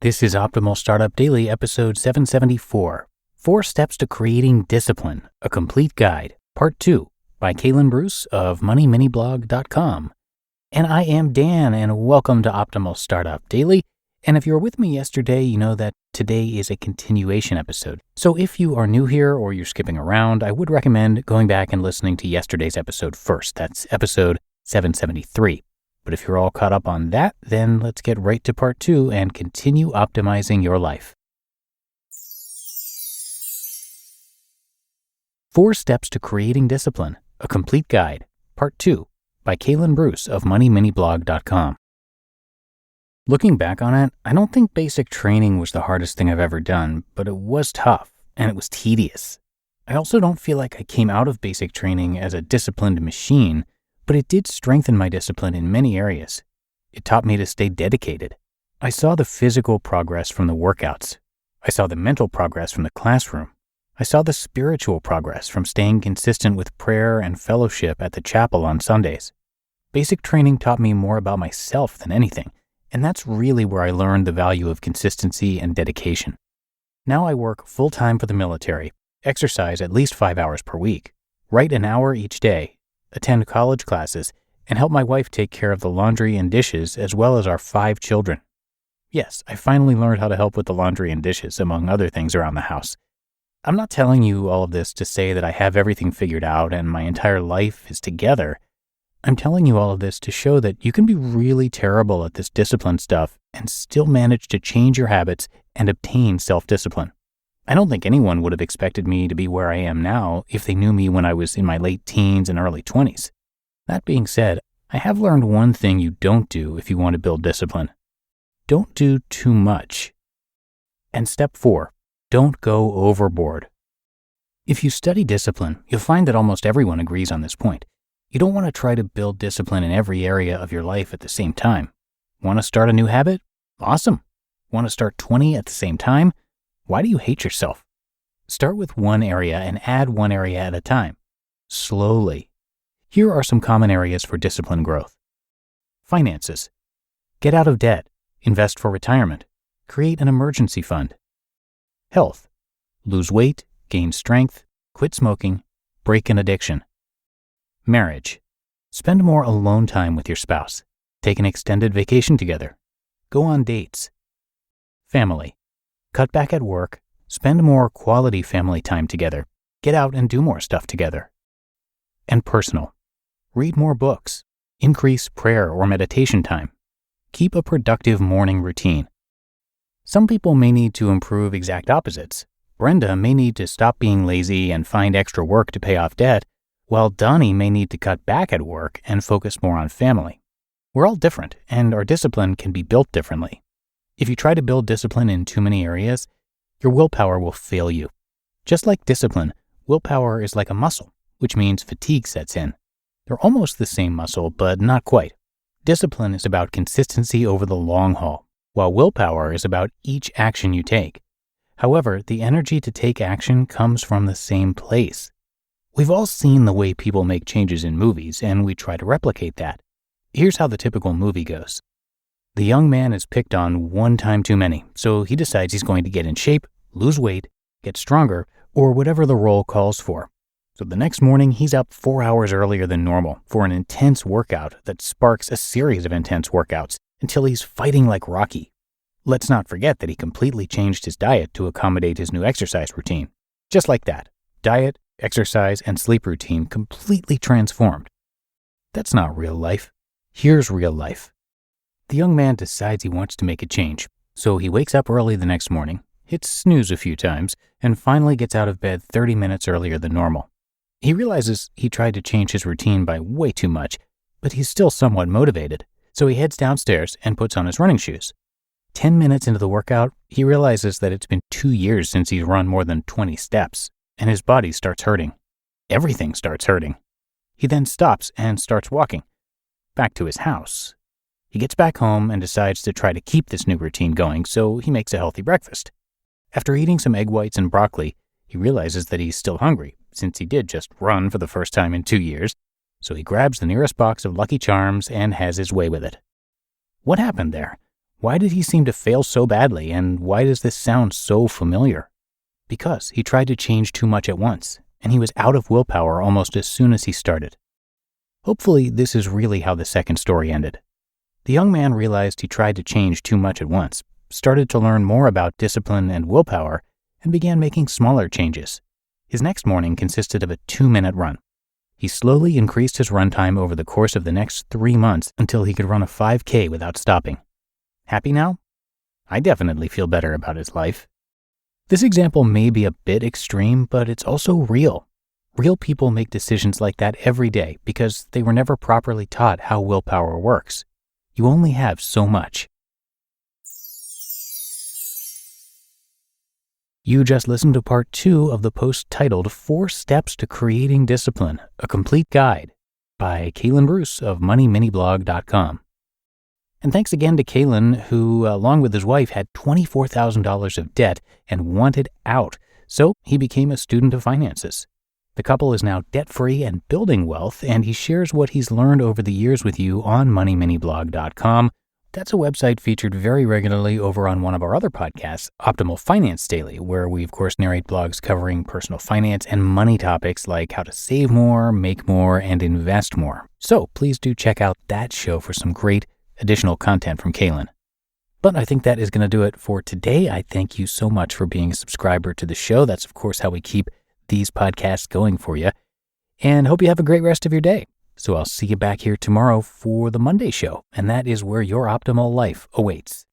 This is Optimal Startup Daily, episode 774, 4 Steps to Creating Discipline, a Complete Guide, Part 2, by Kalen Bruce of MoneyMiniBlog.com. And I am Dan, and welcome to Optimal Startup Daily. And if you were with me yesterday, you know that today is a continuation episode. So if you are new here or you're skipping around, I would recommend going back and listening to yesterday's episode first. That's episode 773. But if you're all caught up on that, then let's get right to part 2 and continue optimizing your life. 4 Steps to Creating Discipline, a Complete Guide, Part 2, by Kalen Bruce of MoneyMiniBlog.com. Looking back on it, I don't think basic training was the hardest thing I've ever done, but it was tough, and it was tedious. I also don't feel like I came out of basic training as a disciplined machine, but it did strengthen my discipline in many areas. It taught me to stay dedicated. I saw the physical progress from the workouts. I saw the mental progress from the classroom. I saw the spiritual progress from staying consistent with prayer and fellowship at the chapel on Sundays. Basic training taught me more about myself than anything, and that's really where I learned the value of consistency and dedication. Now I work full-time for the military, exercise at least 5 hours per week, write an hour each day, attend college classes, and help my wife take care of the laundry and dishes as well as our 5 children. Yes, I finally learned how to help with the laundry and dishes, among other things around the house. I'm not telling you all of this to say that I have everything figured out and my entire life is together. I'm telling you all of this to show that you can be really terrible at this discipline stuff and still manage to change your habits and obtain self-discipline. I don't think anyone would have expected me to be where I am now if they knew me when I was in my late teens and early 20s. That being said, I have learned one thing you don't do if you want to build discipline. Don't do too much. And step 4, don't go overboard. If you study discipline, you'll find that almost everyone agrees on this point. You don't want to try to build discipline in every area of your life at the same time. Want to start a new habit? Awesome. Want to start 20 at the same time? Why do you hate yourself? Start with one area and add one area at a time, slowly. Here are some common areas for discipline growth. Finances. Get out of debt. Invest for retirement. Create an emergency fund. Health. Lose weight, gain strength, quit smoking, break an addiction. Marriage. Spend more alone time with your spouse. Take an extended vacation together. Go on dates. Family. Cut back at work, spend more quality family time together, get out and do more stuff together. And personal. Read more books, increase prayer or meditation time, keep a productive morning routine. Some people may need to improve exact opposites. Brenda may need to stop being lazy and find extra work to pay off debt, while Donnie may need to cut back at work and focus more on family. We're all different, and our discipline can be built differently. If you try to build discipline in too many areas, your willpower will fail you. Just like discipline, willpower is like a muscle, which means fatigue sets in. They're almost the same muscle, but not quite. Discipline is about consistency over the long haul, while willpower is about each action you take. However, the energy to take action comes from the same place. We've all seen the way people make changes in movies, and we try to replicate that. Here's how the typical movie goes. The young man is picked on one time too many, so he decides he's going to get in shape, lose weight, get stronger, or whatever the role calls for. So the next morning, he's up 4 hours earlier than normal for an intense workout that sparks a series of intense workouts until he's fighting like Rocky. Let's not forget that he completely changed his diet to accommodate his new exercise routine. Just like that, diet, exercise, and sleep routine completely transformed. That's not real life. Here's real life. The young man decides he wants to make a change, so he wakes up early the next morning, hits snooze a few times, and finally gets out of bed 30 minutes earlier than normal. He realizes he tried to change his routine by way too much, but he's still somewhat motivated, so he heads downstairs and puts on his running shoes. 10 minutes into the workout, he realizes that it's been 2 years since he's run more than 20 steps, and his body starts hurting. Everything starts hurting. He then stops and starts walking back to his house. He gets back home and decides to try to keep this new routine going, so he makes a healthy breakfast. After eating some egg whites and broccoli, he realizes that he's still hungry, since he did just run for the first time in 2 years, so he grabs the nearest box of Lucky Charms and has his way with it. What happened there? Why did he seem to fail so badly, and why does this sound so familiar? Because he tried to change too much at once, and he was out of willpower almost as soon as he started. Hopefully, this is really how the second story ended. The young man realized he tried to change too much at once, started to learn more about discipline and willpower, and began making smaller changes. His next morning consisted of a 2-minute run. He slowly increased his run time over the course of the next 3 months until he could run a 5K without stopping. Happy now? I definitely feel better about his life. This example may be a bit extreme, but it's also real. Real people make decisions like that every day because they were never properly taught how willpower works. You only have so much. You just listened to part 2 of the post titled 4 Steps to Creating Discipline, a Complete Guide by Kalen Bruce of MoneyMiniBlog.com. And thanks again to Kalen, who, along with his wife, had $24,000 of debt and wanted out, so he became a student of finances. The couple is now debt-free and building wealth, and he shares what he's learned over the years with you on MoneyMiniBlog.com. That's a website featured very regularly over on one of our other podcasts, Optimal Finance Daily, where we, of course, narrate blogs covering personal finance and money topics like how to save more, make more, and invest more. So please do check out that show for some great additional content from Kalen. But I think that is going to do it for today. I thank you so much for being a subscriber to the show. That's, of course, how we keep these podcasts going for you. And hope you have a great rest of your day. So I'll see you back here tomorrow for the Monday show, and that is where your optimal life awaits.